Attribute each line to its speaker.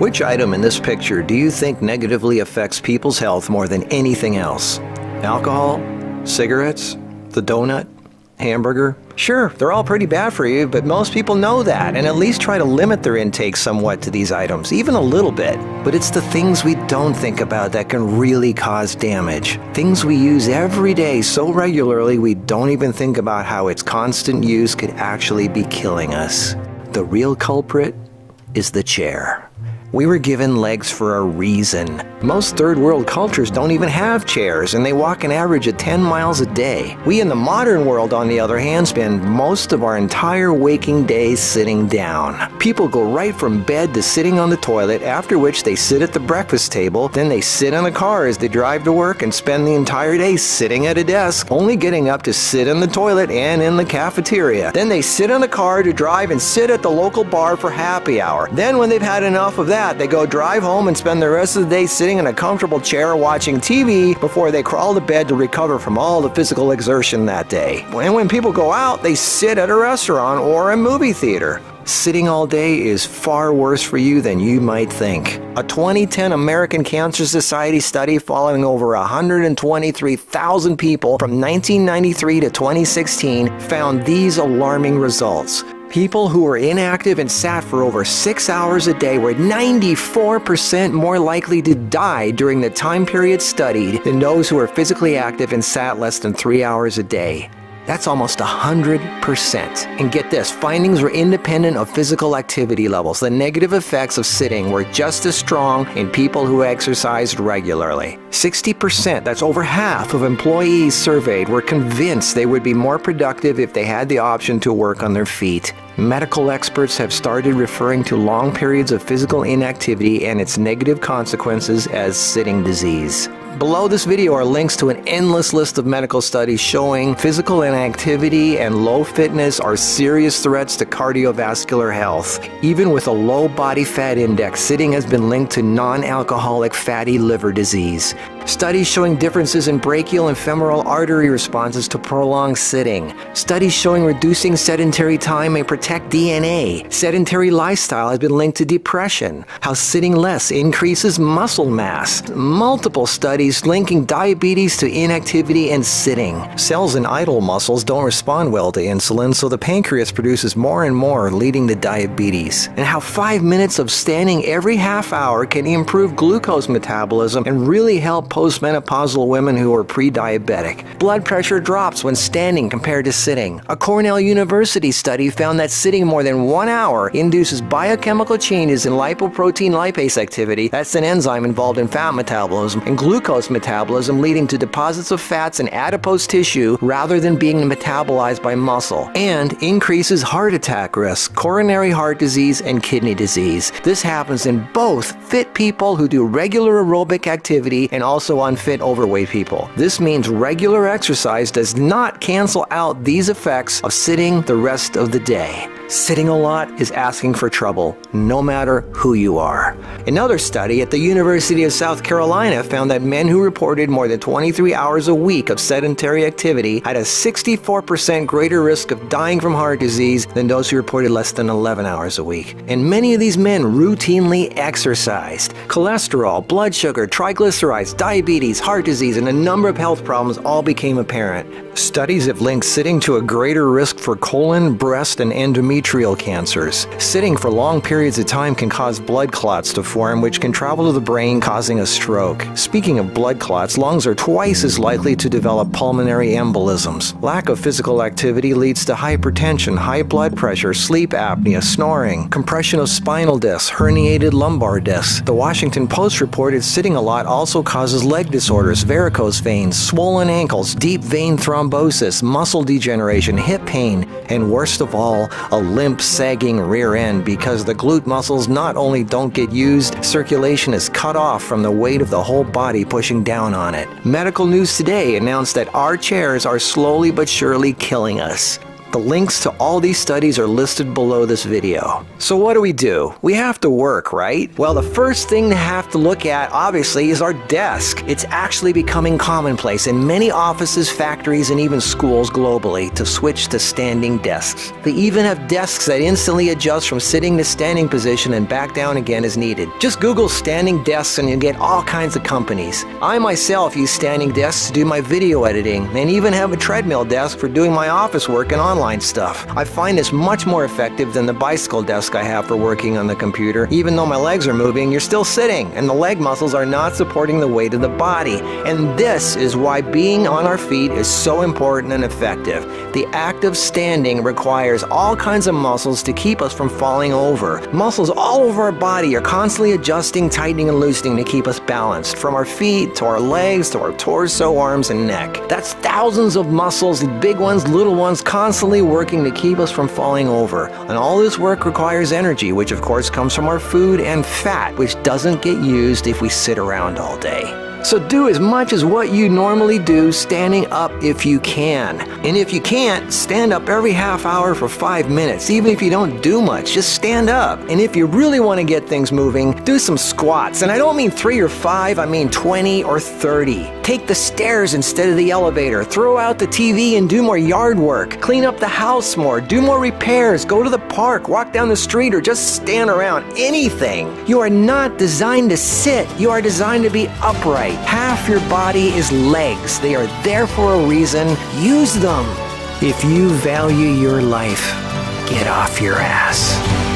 Speaker 1: Which item in this picture do you think negatively affects people's health more than anything else? Alcohol? Cigarettes? The donut? Hamburger? Sure, they're all pretty bad for you, but most people know that and at least try to limit their intake somewhat to these items, even a little bit. But it's the things we don't think about that can really cause damage. Things we use every day so regularly we don't even think about how its constant use could actually be killing us. The real culprit is the chair. We were given legs for a reason. Most third world cultures don't even have chairs, and they walk an average of 10 miles a day. We in the modern world, on the other hand, spend most of our entire waking days sitting down. People go right from bed to sitting on the toilet, after which they sit at the breakfast table, then they sit in a car as they drive to work and spend the entire day sitting at a desk, only getting up to sit in the toilet and in the cafeteria. Then they sit in the car to drive and sit at the local bar for happy hour. Then when they've had enough of that, they go drive home and spend the rest of the day sitting in a comfortable chair watching TV before they crawl to bed to recover from all the physical exertion that day. And when people go out, they sit at a restaurant or a movie theater. Sitting all day is far worse for you than you might think. A 2010 American Cancer Society study following over 123,000 people from 1993 to 2016 found these alarming results. People who were inactive and sat for over 6 hours a day were 94% more likely to die during the time period studied than those who were physically active and sat less than 3 hours a day. That's almost 100%. And get this, findings were independent of physical activity levels. The negative effects of sitting were just as strong in people who exercised regularly. 60%, that's over half of employees surveyed, were convinced they would be more productive if they had the option to work on their feet. Medical experts have started referring to long periods of physical inactivity and its negative consequences as sitting disease. Below this video are links to an endless list of medical studies showing physical inactivity and low fitness are serious threats to cardiovascular health. Even with a low body fat index, sitting has been linked to non-alcoholic fatty liver disease. Studies showing differences in brachial and femoral artery responses to prolonged sitting. Studies showing reducing sedentary time may protect DNA. Sedentary lifestyle has been linked to depression. How sitting less increases muscle mass. Multiple studies linking diabetes to inactivity and sitting. Cells in idle muscles don't respond well to insulin, so the pancreas produces more and more, leading to diabetes. And how 5 minutes of standing every half hour can improve glucose metabolism and really help postmenopausal women who are pre-diabetic. Blood pressure drops when standing compared to sitting. A Cornell University study found that sitting more than 1 hour induces biochemical changes in lipoprotein lipase activity, that's an enzyme involved in fat metabolism, and glucose metabolism, leading to deposits of fats in adipose tissue rather than being metabolized by muscle, and increases heart attack risk, coronary heart disease, and kidney disease. This happens in both fit people who do regular aerobic activity and also unfit overweight people. This means regular exercise does not cancel out these effects of sitting the rest of the day. Sitting a lot is asking for trouble, no matter who you are. Another study at the University of South Carolina found that men who reported more than 23 hours a week of sedentary activity had a 64% greater risk of dying from heart disease than those who reported less than 11 hours a week. And many of these men routinely exercised. Cholesterol, blood sugar, triglycerides, diabetes, heart disease, and a number of health problems all became apparent. Studies have linked sitting to a greater risk for colon, breast, and endometrial cancers. Sitting for long periods of time can cause blood clots to form, which can travel to the brain, causing a stroke. Speaking of blood clots, lungs are twice as likely to develop pulmonary embolisms. Lack of physical activity leads to hypertension, high blood pressure, sleep apnea, snoring, compression of spinal discs, herniated lumbar discs. The Washington Post reported sitting a lot also causes leg disorders, varicose veins, swollen ankles, deep vein thrombosis, muscle degeneration, hip pain, and worst of all, a limp, sagging rear end because the glute muscles not only don't get used, circulation is cut off from the weight of the whole body pushing down on it. Medical News Today announced that our chairs are slowly but surely killing us. The links to all these studies are listed below this video. So what do? We have to work, right? Well, the first thing to have to look at, obviously, is our desk. It's actually becoming commonplace in many offices, factories, and even schools globally to switch to standing desks. They even have desks that instantly adjust from sitting to standing position and back down again as needed. Just Google standing desks and you'll get all kinds of companies. I myself use standing desks to do my video editing and even have a treadmill desk for doing my office work and online stuff. I find this much more effective than the bicycle desk I have for working on the computer. Even though my legs are moving, you're still sitting, and the leg muscles are not supporting the weight of the body. And this is why being on our feet is so important and effective. The act of standing requires all kinds of muscles to keep us from falling over. Muscles all over our body are constantly adjusting, tightening, and loosening to keep us balanced, from our feet to our legs to our torso, arms, and neck. That's thousands of muscles, big ones, little ones, constantly working to keep us from falling over. And all this work requires energy, which of course comes from our food, and fat, which doesn't get used if we sit around all day. So do as much as what you normally do standing up if you can. And if you can't, stand up every half hour for 5 minutes. Even if you don't do much, just stand up. And if you really want to get things moving, do some squats. And I don't mean 3 or 5, I mean 20 or 30. Take the stairs instead of the elevator. Throw out the TV and do more yard work. Clean up the house more. Do more repairs. Go to the park. Walk down the street, or just stand around. Anything. You are not designed to sit. You are designed to be upright. Half your body is legs. They are there for a reason. Use them. If you value your life, get off your ass.